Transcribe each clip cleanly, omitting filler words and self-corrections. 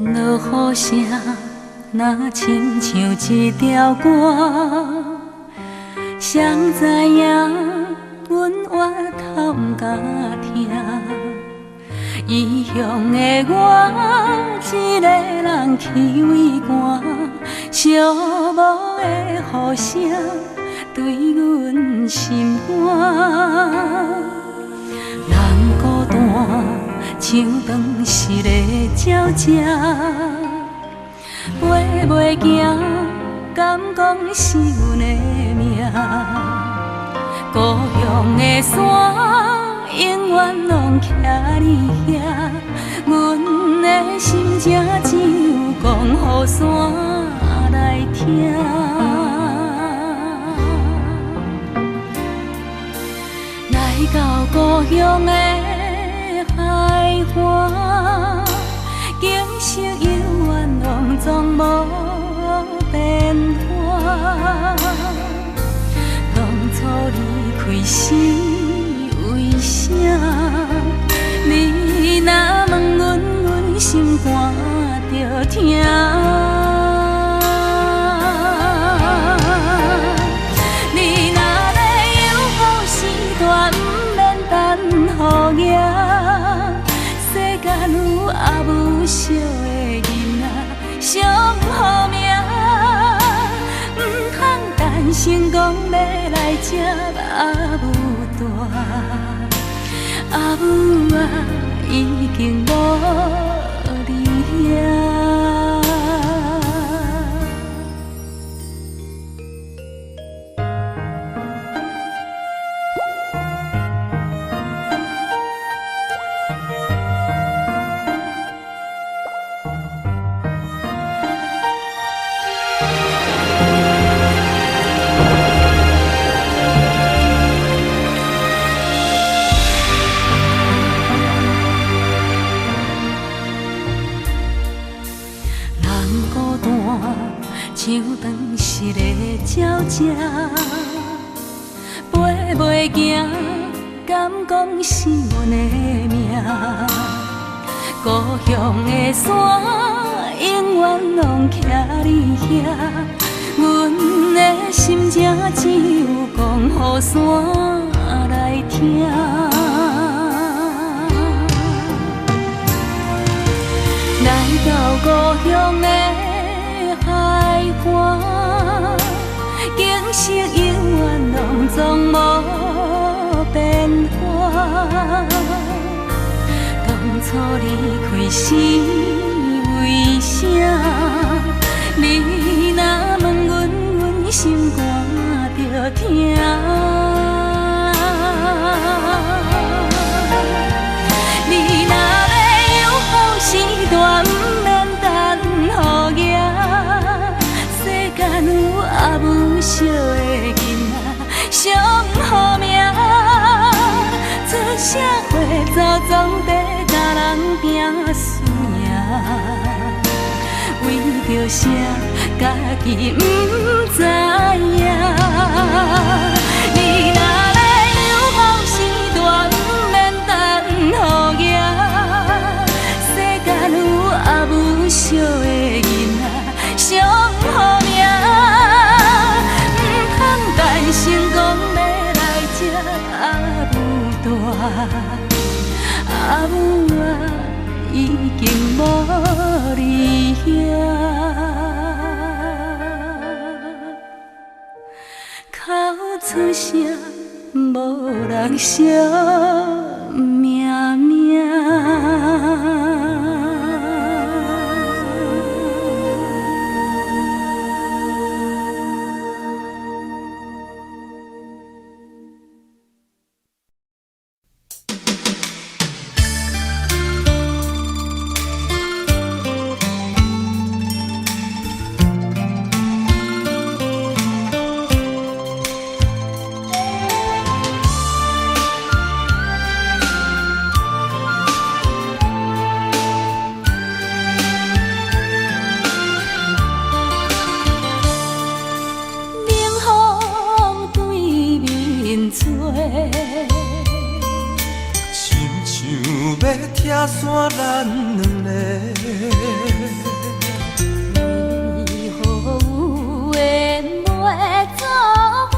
落雨声，若亲像一条歌，谁知影阮活头毋敢听。异乡的我，一个人去畏寒，寂寞的雨声对阮心寒。人孤单，像长逝的鸟只，飞袂行，敢讲是阮的命。故乡的山，永远拢徛你遐，阮的心情只有讲予山来听。来到故乡的海岸，景色永远拢总无变化。当初离开是为啥？你若问阮，阮心肝着疼。你若要有好时段，毋免等雨夜。世间有阿母惜的囡仔，上好命。毋通等成功要来接阿母大，阿母啊，已经无你遐。像长逝的鸟只，飞袂行，敢讲是阮的命。故乡的山，永远拢徛你遐，阮的心情只有讲予山来听。来到故乡的海岸，景色永远拢总无变化。当初离开是为啥？你若问阮，阮心肝着疼。你若要有好时段，毋免等雨夜。有阿母惜的囡仔，上好命。出社会早总得甲人拼输赢，为着啥家己毋知影？你若要有好时段，毋免等雨夜。世间有阿母惜的囡仔，上好命。成功要来接阿母大，阿母啊，已经无你遐。口出声，无人惜命命。散咱两个。为何有缘袂做伙？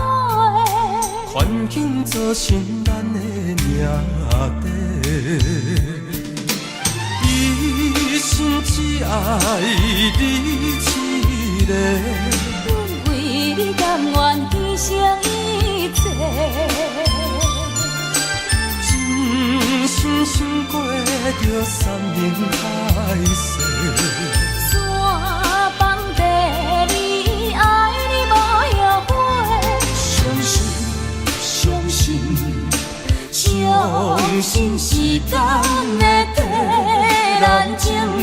环境造成咱的命地。一生只爱你一个。阮为你甘愿牺牲一切。真心想过着山盟海誓，山崩地离，爱你无后悔。相信，相信，相信时间会替咱证明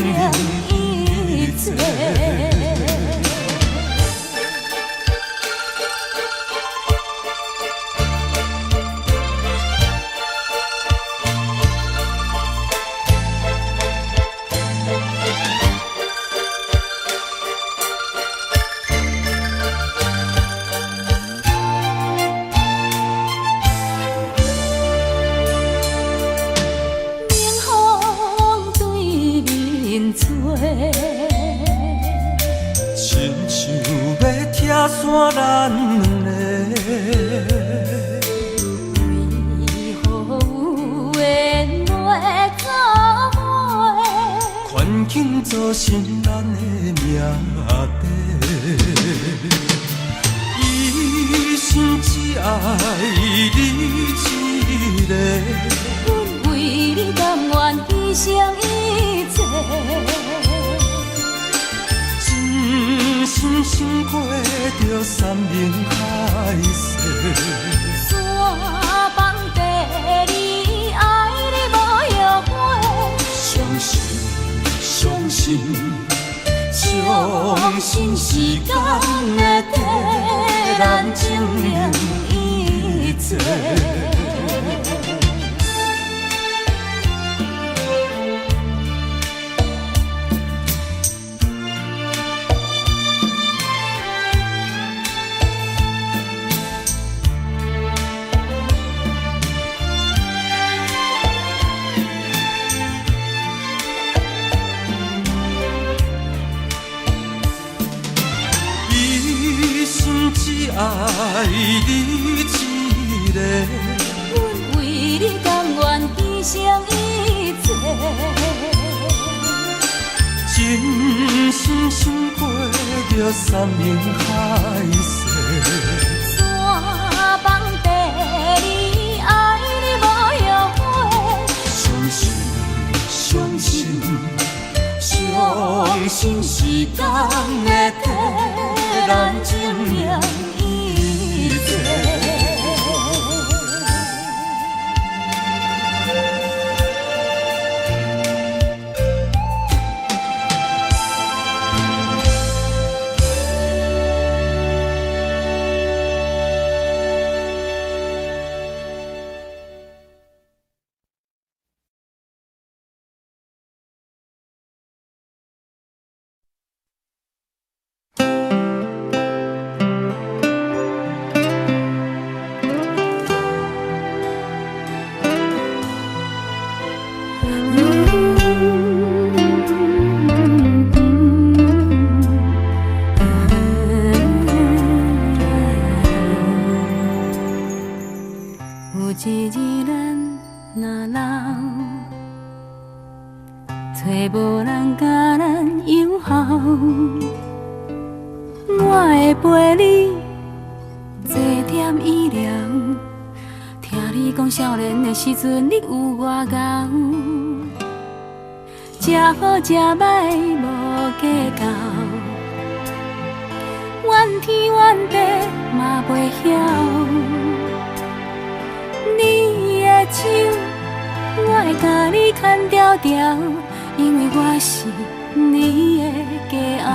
一切。亲像要拆散咱两个，为何有缘袂做伙？环境造成咱的命地。一生只爱你一个，阮为你甘愿牺牲一切。真心想过着山盟海誓，山崩地离，爱你无后悔。相信，相信，相信时间会替咱证明一切。只爱你一个，阮为你甘愿牺牲一切。真心想过着山盟海誓，山崩地离，爱你无后悔。相信，相信，相信时间会替咱证明一切。时阵你有我戆，食好食歹无计较，怨天怨地嘛袂晓。你的手，我会甲你牵条条，因为我是你的骄傲。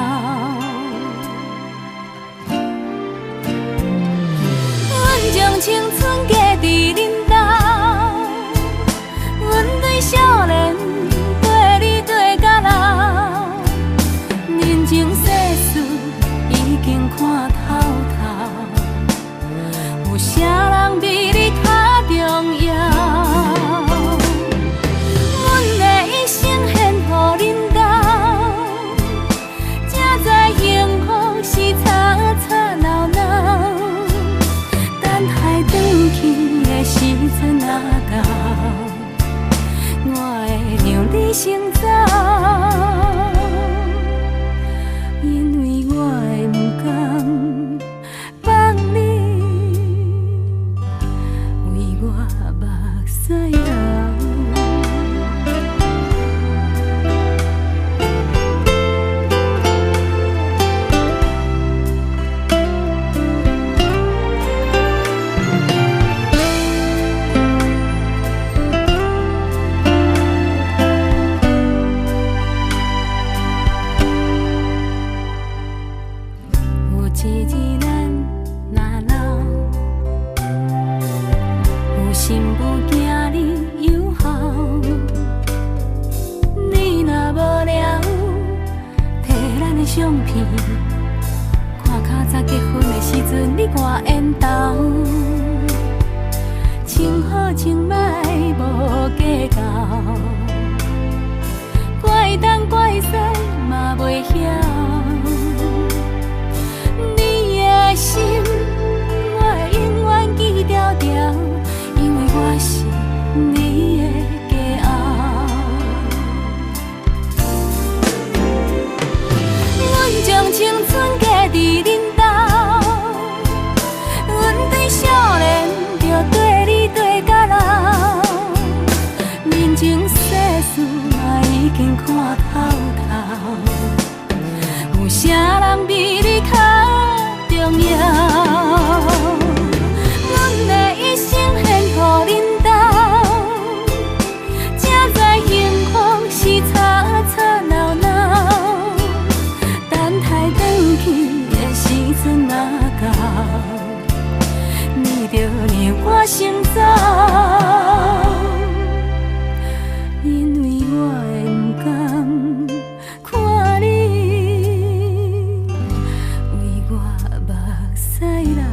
阮将青春加伫恁兜。阮对少年，对你对到老，人情世事已经看透透，有啥人比你较重要？阮的一相片，看较早结婚的时阵，你我缘投，情好情歹无计较，怪东怪西嘛袂晓，你的心我会永远记牢牢，因为我是你的。将青春嫁伫恁兜，阮对少年就对你对到老，人情世事嘛已经看透透，有啥人比你较重要？阮的一生献予恁兜，才知幸福是吵吵闹闹。的时阵若到，你着让我先走，因为我会不甘看你为我目屎流。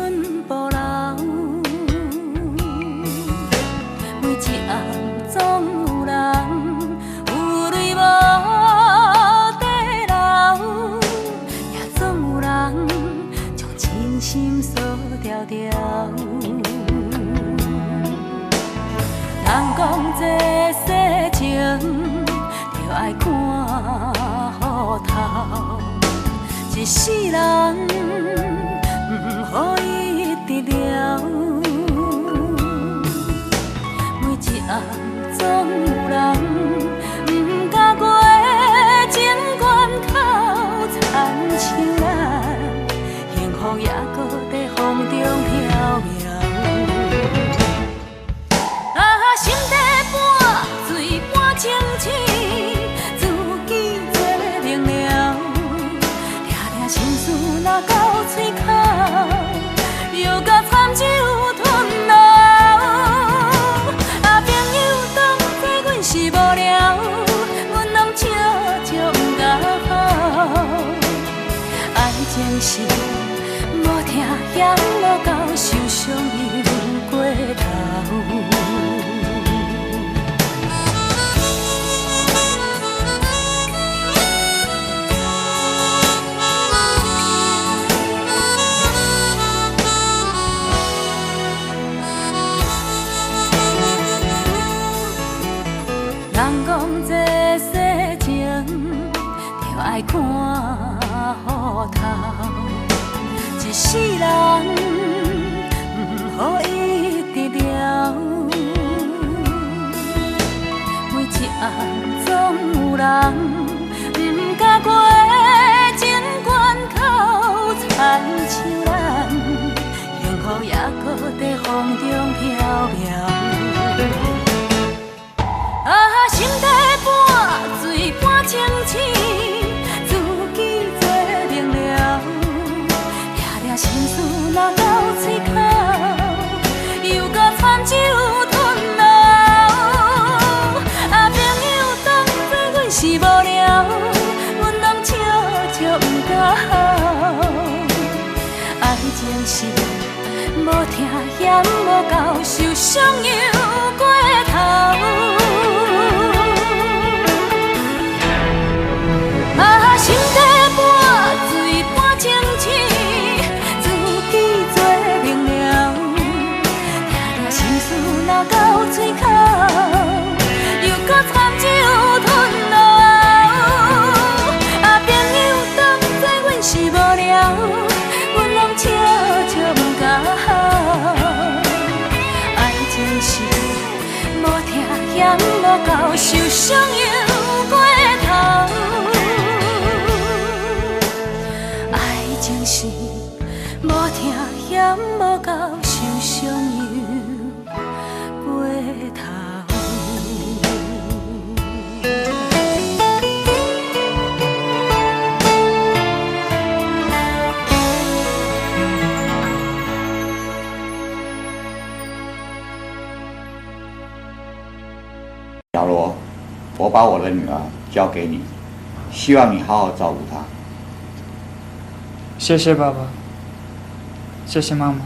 船步流，每一暗总有人有泪无地流，也总有人将真心锁条条。人讲这世情，着爱看好头。一世人，予伊直了。每一暗总有人，不敢过情关口，亲像咱幸福也搁在风中飘渺。心底半醉半清醒，自己做明了。听听心事若到嘴口，又甲惨酒吞落。朋友当作阮是无聊，阮拢笑笑不甲好。爱情是无听嫌无够，受伤又过头。人讲这世情，着爱看好头。一世人，予伊直了。每一暗总有人，不敢过情关口，亲像咱幸福也搁在风中飘渺。心底半醉半清醒，自己做明了。听听心事若到嘴口，又甲惨酒吞落。朋友当作阮是无聊，阮拢笑笑不甲好。爱情是无听嫌无够，受伤又过头。心底半醉半清醒，自己做明了。听听心事若到嘴口，又甲惨酒吞落。朋友当作阮是无聊，阮拢笑笑不甲好。爱情是无听嫌无够，受伤又过头。情是无听嫌无够，受伤又过头。小罗，我把我的女儿交给你，希望你好好照顾她。谢谢爸爸，谢谢妈妈。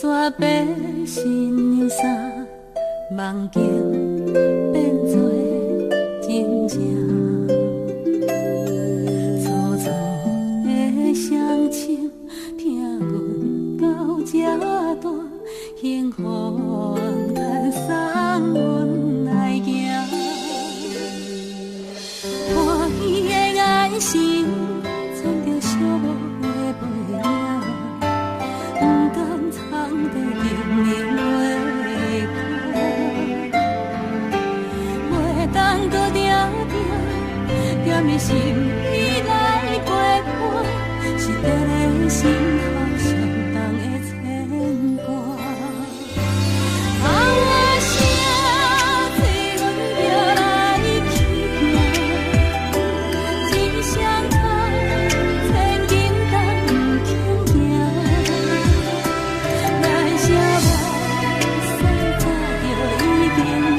山白新娘衫，梦境变作真正。粗粗的声情，听阮到这大，幸福叹送阮来行。欢喜的眼神，藏着寂寞的背影。 定念的心意来陪伴，是伫咧心头上重的牵挂。啊，声催阮着来去行，一双脚千斤重不轻行，咱写无使早就已经满。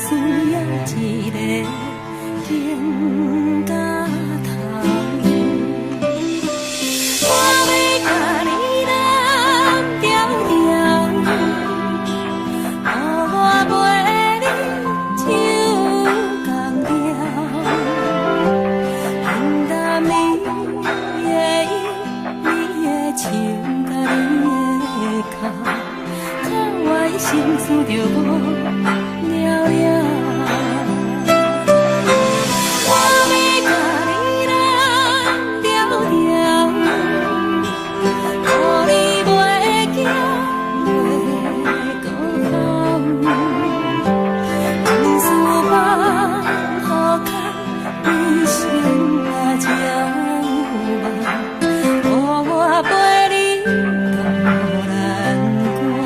需要一个更加思着无了了。我要甲你人条条，互你袂惊袂孤单。往事放好空，一生啊才有梦，互我陪你到难关。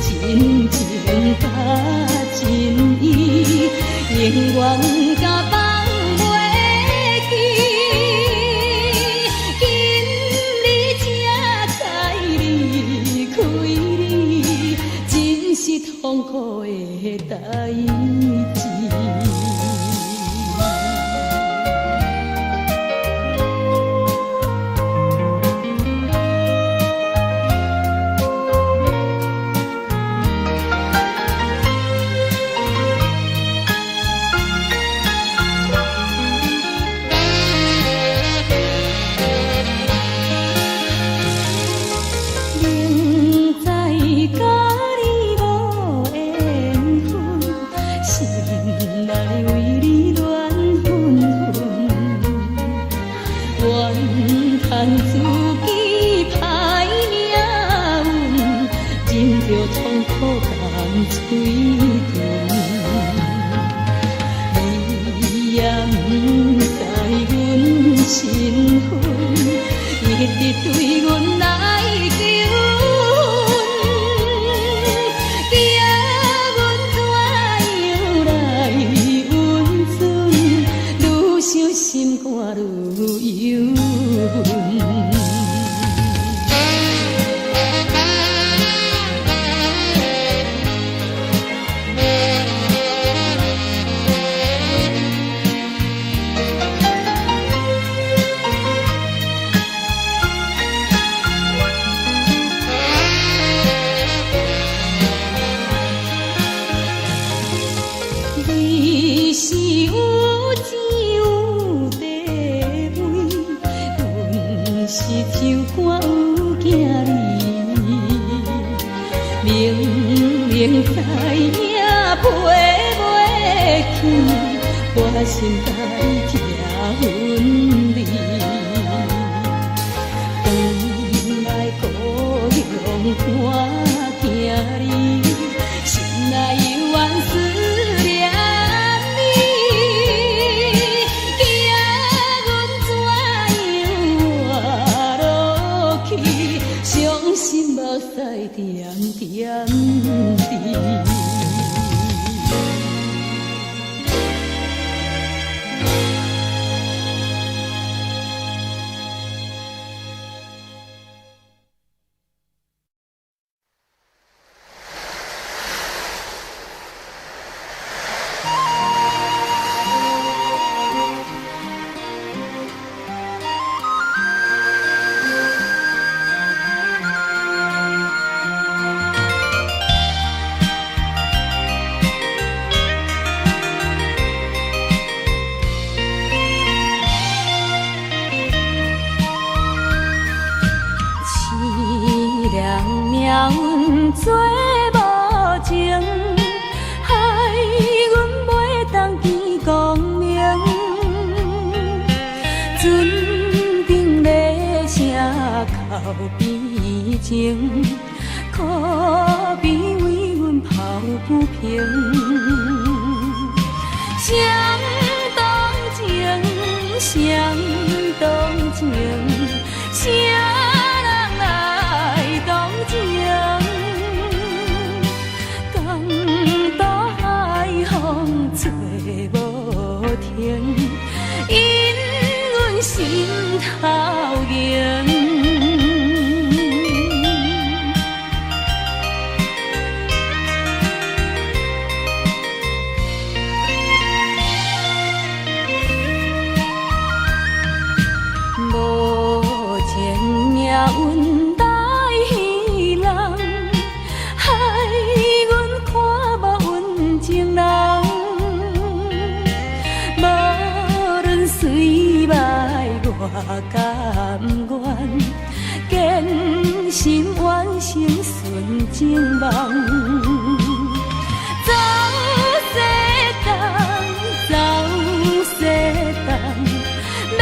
真情甲真意，永远甲放袂记。今日才知离开你，真是痛苦的代志。是有钱有地位，阮是唱歌有囝儿，明明知影陪袂去，我心该听阮离。回来故乡看囝儿，心内犹原思念你。惊阮怎样活落去，伤心目屎点点滴。做无情，害阮袂当见光明。船顶咧声哭悲情，可悲为阮抱不平。相同情，相同情，啥人来同情？吹无停，因阮心头凝。无情命运带戏人，害阮看无温情人。我甘愿坚心完成纯情梦，走世间，走世间，要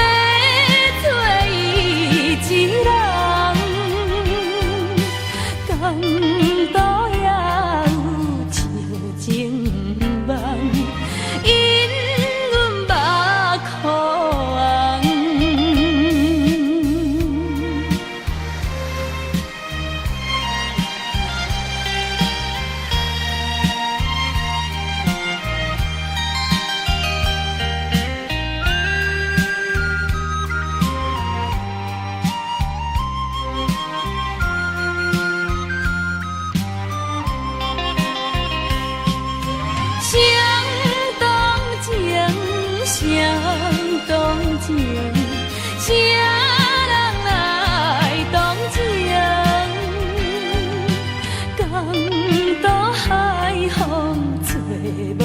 找伊一人，江岛也有笑情梦，因阮目眶。啥人来同情？江岛海风吹无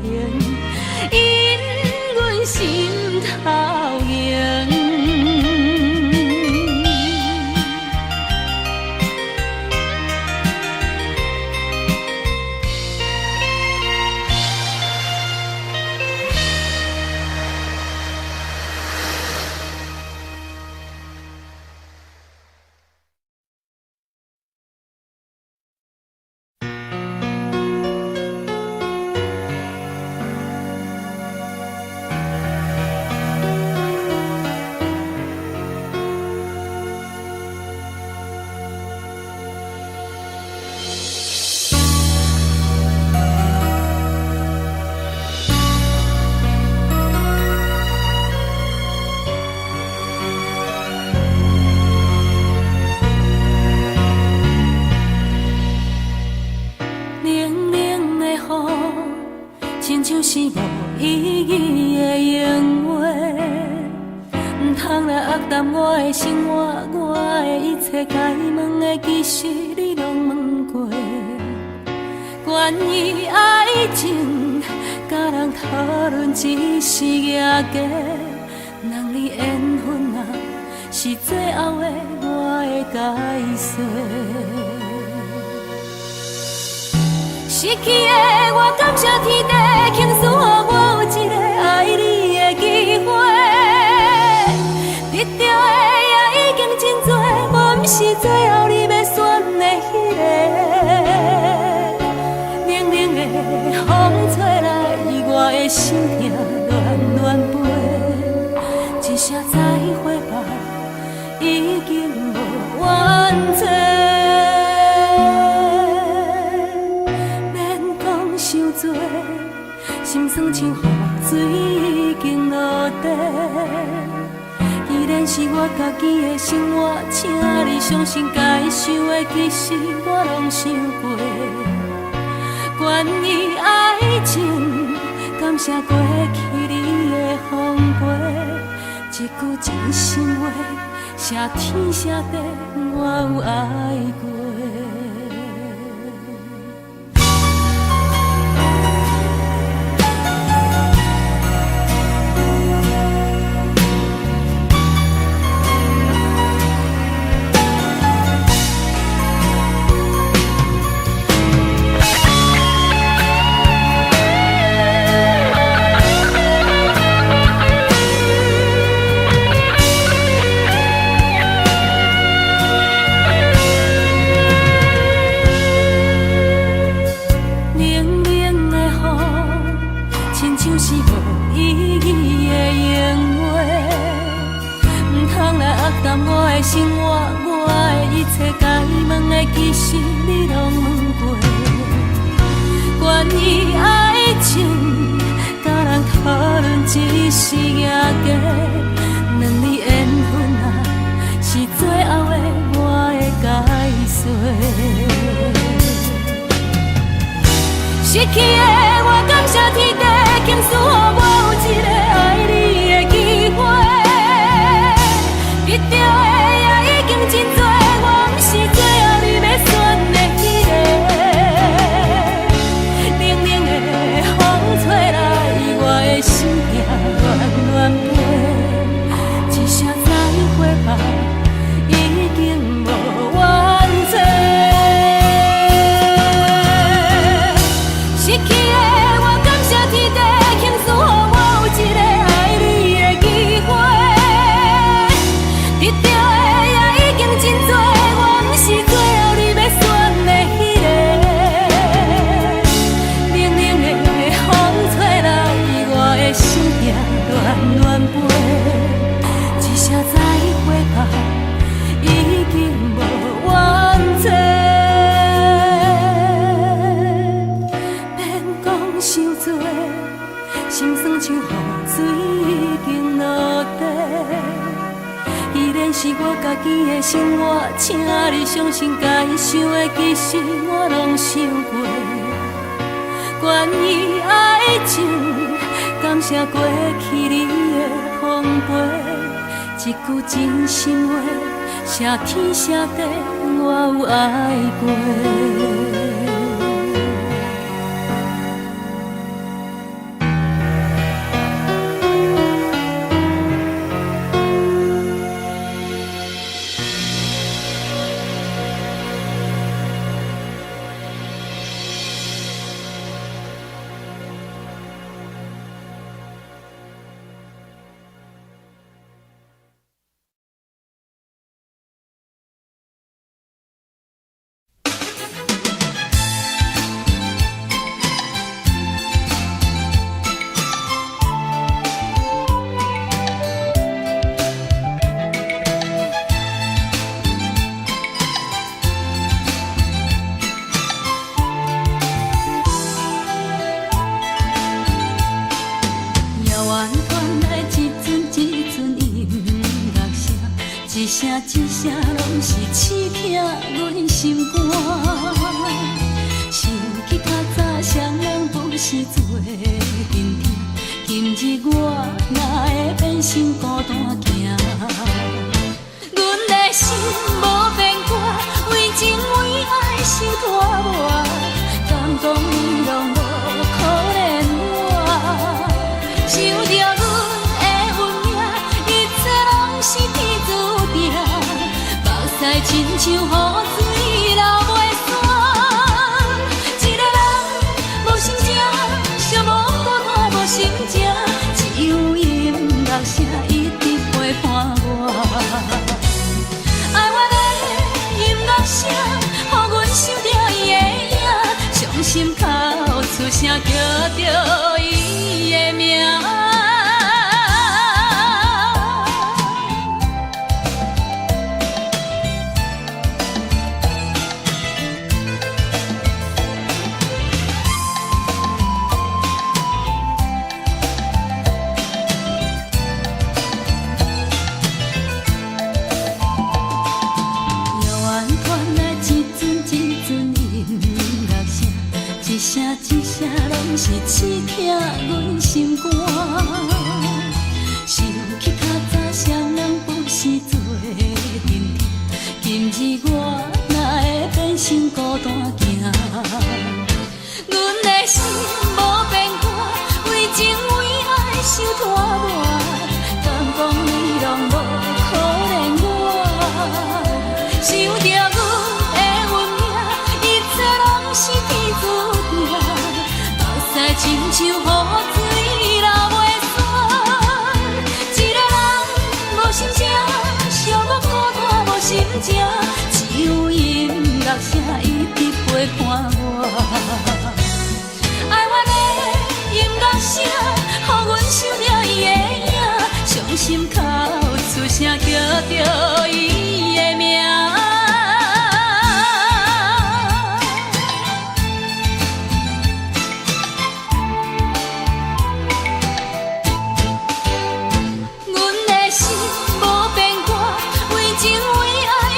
停，因阮心头凝。是无意义的闲话，唔通来恶淡我的生活，我的一切该问的，其实你拢问过。关于爱情，甲人讨论只是野价，人离缘分啊，是最后的我的解释。失去的我感谢天地，倾诉予我有一个爱你的机会。得到的也已经真多，我不是最后你要选的迄个。冷冷的风吹来，我的心痛乱乱飞。一声再会吧，已经无缘做。免讲伤多，心酸像雨水已经落地。依然是我家己的生活，请你相信该想的其实我拢想过。关于爱情，感谢过去你的风陪，一句真心话，谢天谢地，我有爱过。我的生活，我的一切，该问的其实你拢问过。关于爱情，甲人讨论只是野价，两字缘分啊，是最后的我的解释。失去的我感谢天地，倾诉予我有一个爱你的机会。得到的也已经真多，我不是最后你要选的迄个。冷冷的风吹来，我的心痛乱乱飞。一声再会吧，已经无缘做。失去的我感谢天地，倾诉予我有一个爱你的机会。得到的也已经真多，我不是最后你要选的迄个。冷冷的风吹来，我的心痛乱乱飞。一声再会吧，已经无缘做。免讲伤多，心酸像雨水已经落地。依然是我家己的生活，请你相信该想的其实我拢想过。关于爱情，感谢过去你的奉陪，一句真心话，谢天谢地，我有爱过。一声一声拢是刺痛阮心肝，想起较早双人不是做阵痛，今日我哪会变成孤单行？阮的心无变卦，为情为爱心拖磨，敢讲你拢无可怜我？像雨水流袂散。一个人无心情，寂无孤单无心情，只有音乐声一直陪伴我。爱我的音乐声，予阮想着伊的影，伤心口出声叫着伊的名。一声一声拢是刺痛阮心肝，想起较早双人不是做阵阵，今日我哪会变成孤单行？阮的心无变卦，为情为爱受拖磨，敢讲你拢无可怜我？想着阮的运命，一切拢是天注定。亲像雨水流袂散，一个人无心情，寂寞孤单无心情，只有音乐声一直陪伴我。爱我的音乐声，予阮想着伊的影，伤心口出声叫着伊的名。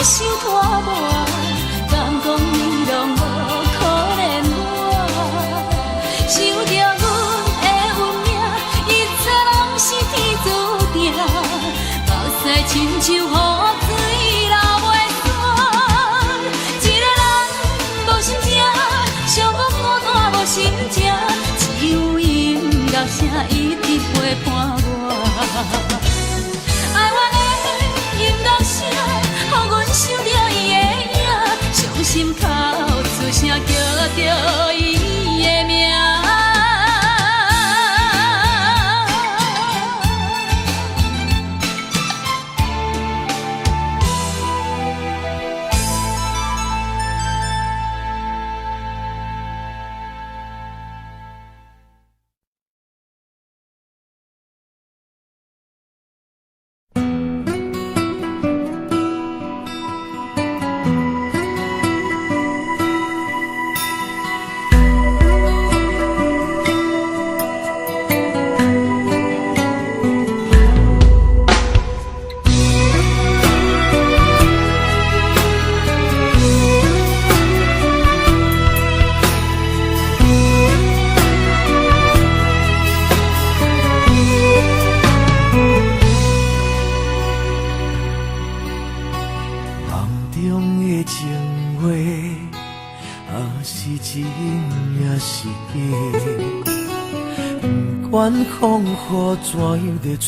受拖磨，敢讲你拢无可怜我？想着阮的运命，一切拢是天注定。目屎亲像雨水流袂散，一个人无心情，寂寞孤单无心情，只有音乐声一直陪伴我。爱我的音乐声。予阮想着伊的影，伤心口出声叫着伊的名。管风雨怎样在吹，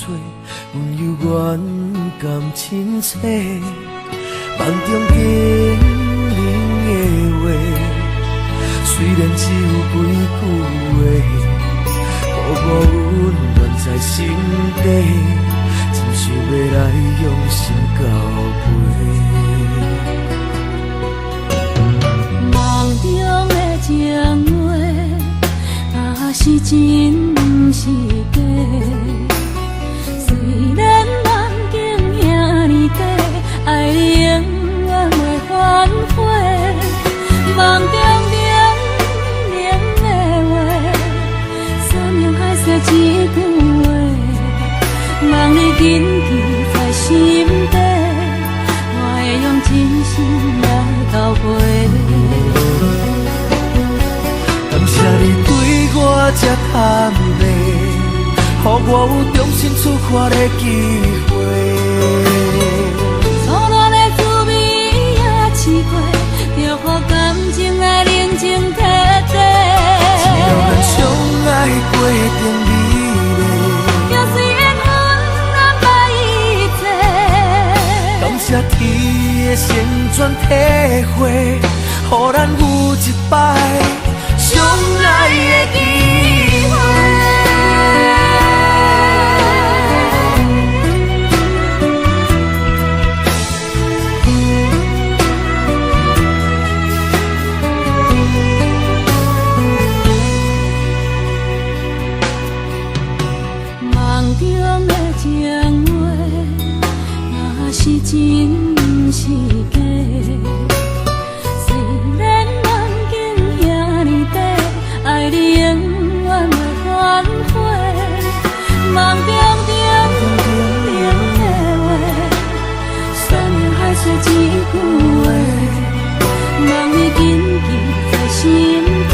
阮犹原甘亲切。梦中经人的话，虽然只有几句话，薄薄温暖在心底，真想要来用心交陪。梦中的情话，是真是假？虽然梦境遐尼短，爱你永远袂反悔。梦中冷的话，山盟海誓一句话，望你紧记在心底，我会用真心来交陪。感谢你对我这坦白，予我有重新出发的机会。初恋的滋味也试过，就予感情来冷静体体。只要咱相爱过程美丽，就虽然阮安排一切，感谢天的旋转全体会，予咱有一摆相爱的机会。梦中的情话，若是真是假？虽然梦境遐尼短，爱你永远袂反悔。梦中的话，山盟海誓一句话，梦已紧记在心底，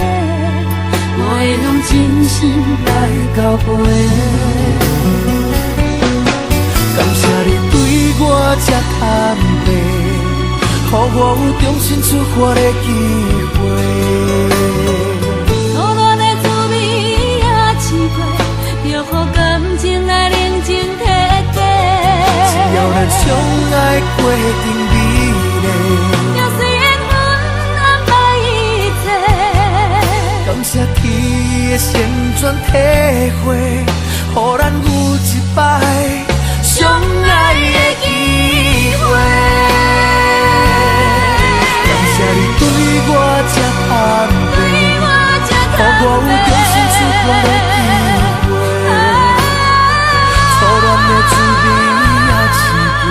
我会用真心来交陪。感谢你对我这坦白，予我有重新出发的机会。初恋的滋味也试过，就予感情来冷静体价。只要咱相爱过程美丽，要随缘分安排一切。感谢天的旋转体会，予咱有一摆相爱的机会。感谢你对我这坦白，予我有重新出发的机会。初恋的滋味也试过，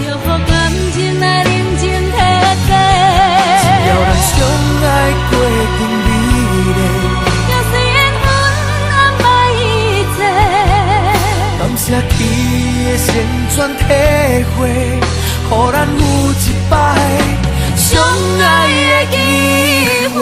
就予感情来冷静体价。只要咱相爱过程美丽，要随缘分安排一切。感谢天的旋转体会，予咱有一摆相爱的机会。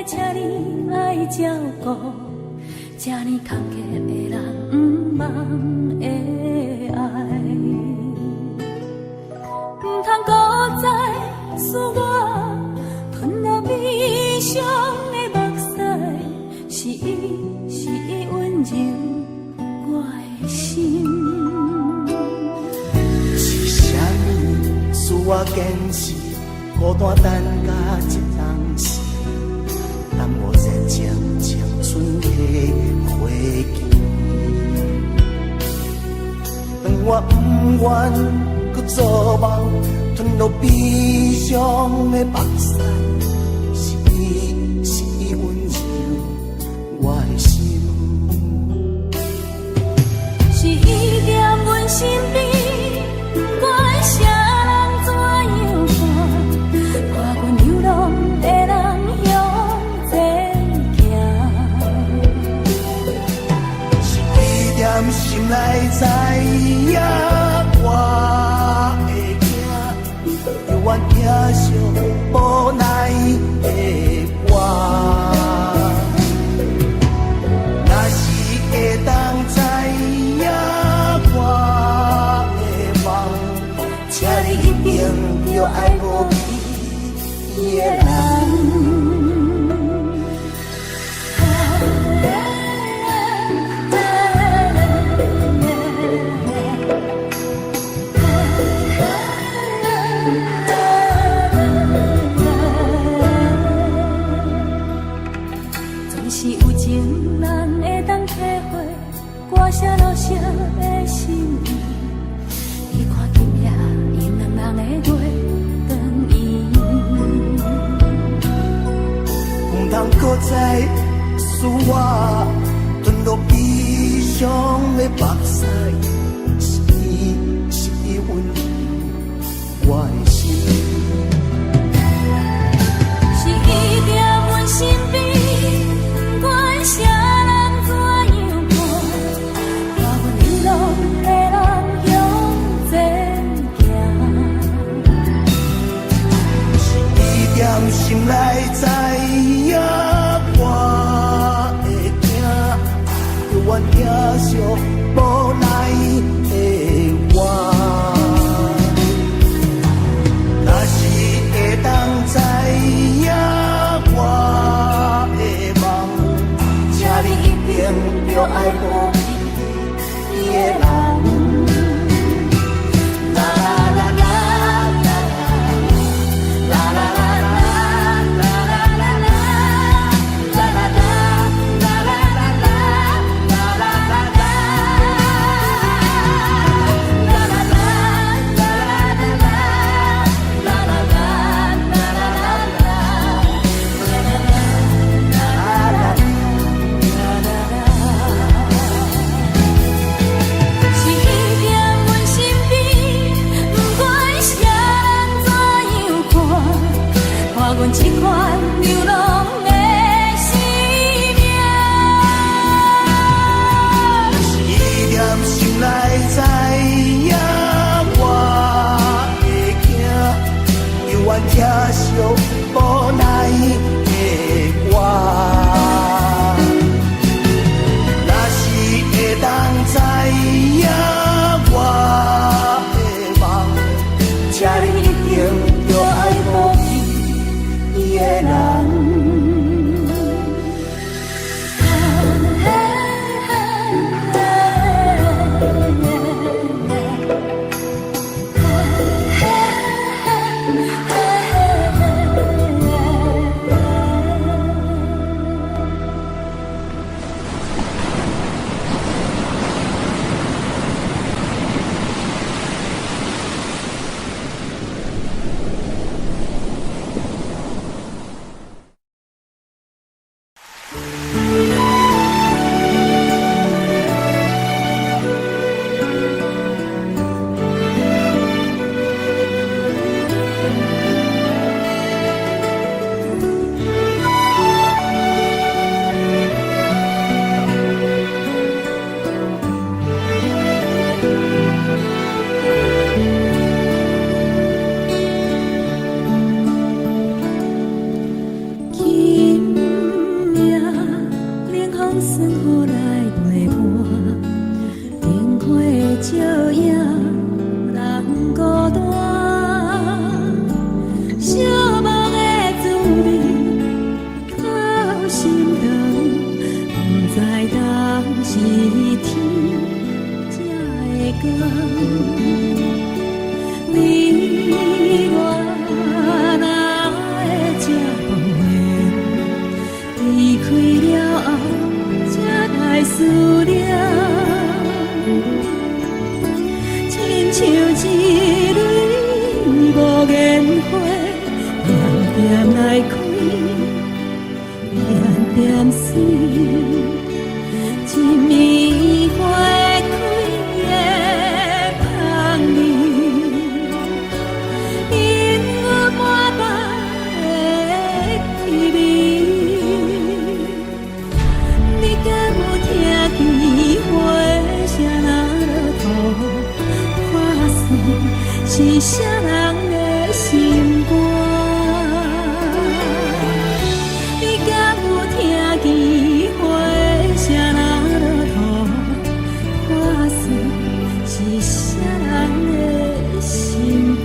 请你爱照顾，这呢坎坷的人，不茫的爱，不通搁再使我吞落悲伤的目屎，是伊温柔我的心。是啥物使我坚持，孤单等甲一当时？当我热情青春的花季，当我不愿搁做梦，吞落悲伤的目屎，是伊温柔我的心，是伊踮阮身边，不管啥人怎样看，看阮流浪的人。心内知影我会惊，犹原野上无奈的我。若是会当知影我的梦，请你一定着爱无比的人。搁再使我遁落悲伤的目屎，是伊温柔我的心。是伊在阮身边，不管啥人怎样看，带阮流浪的人向前行。是伊踮心内知影我会行，犹原疼惜无奈的我。若是会当知影我的梦，请你一定着爱保庇你的人。阮这款流浪的生命，是伊踮心内知影我会行，犹原疼惜无奈的我。若是会当知影我的梦，请你一定着爱保庇伊的人。是啥人的心肝？你敢有听见花声落土破碎？是啥人的心肝？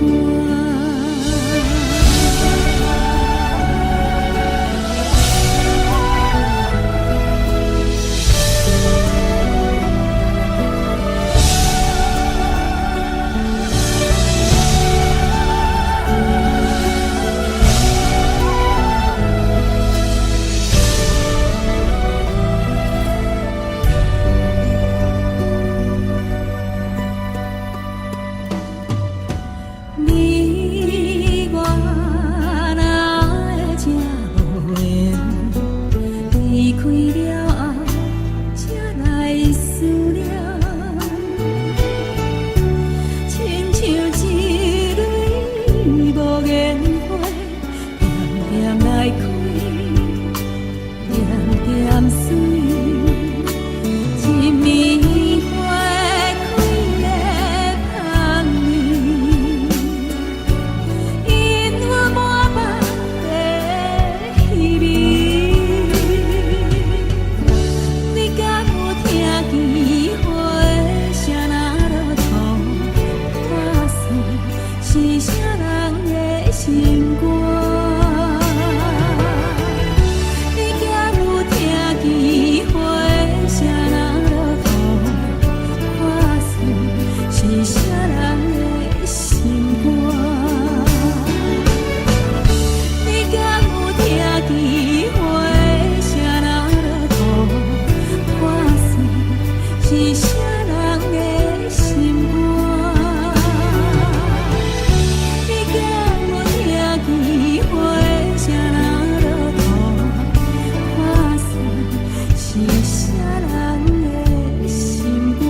是啥人的心肝？你叫我听见花声若落土，看算是啥人的心肝？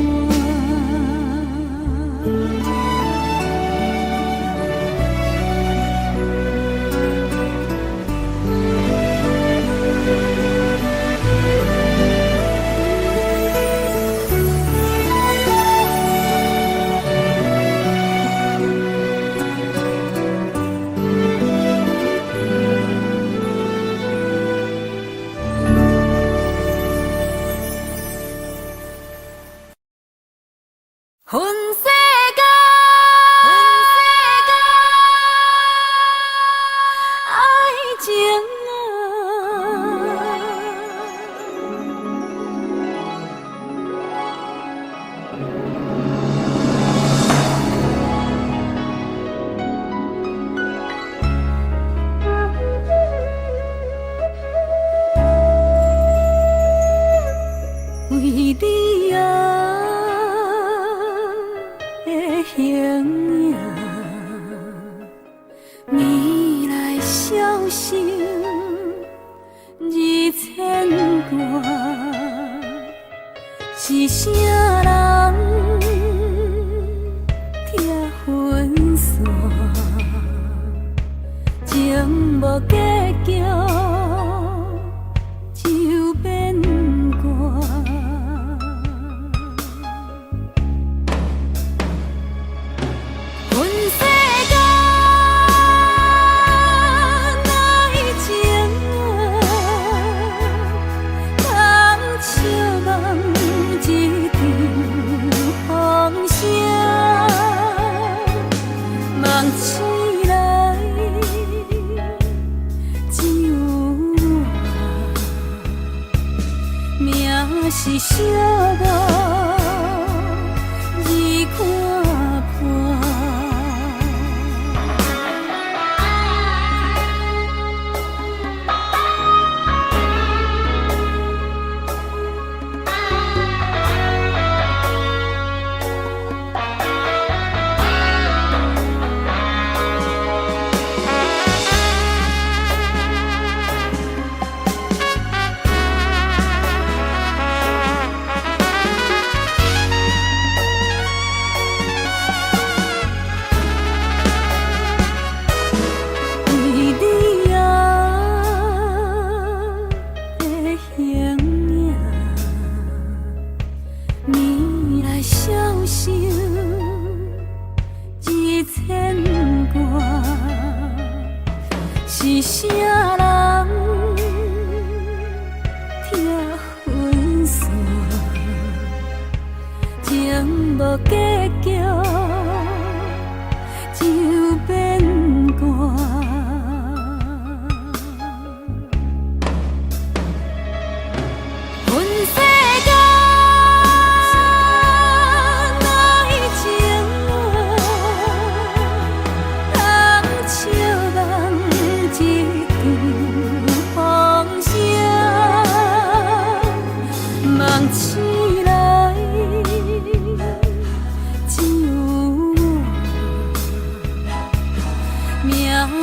分世间，爱情为你啊的形影，未来消息二千挂，是啥人听分散，情无结局就变卦。分世间，爱情通笑望一场风声，梦醒来只有我，命是小无已看破。为你啊的形影，未来消息二千挂，是啥人听分散，情无结局就变卦。分世间，爱情通笑望一场风声，梦醒来只有我，命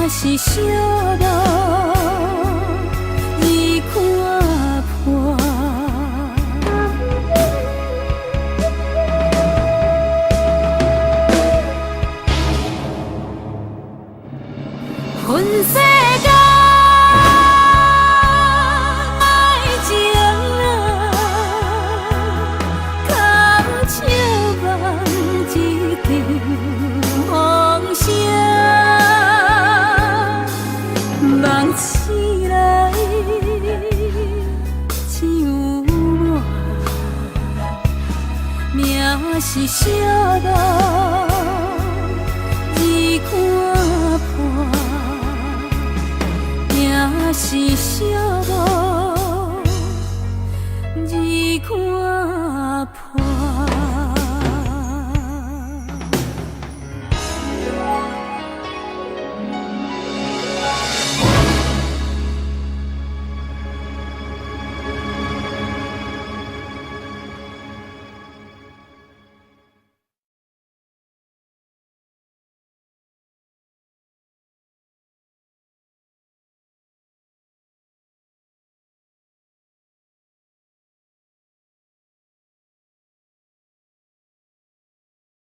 是小无已看破。分世间，爱情通笑望一场风声，梦醒来只有我，命是小无已看破。命是小无已看破。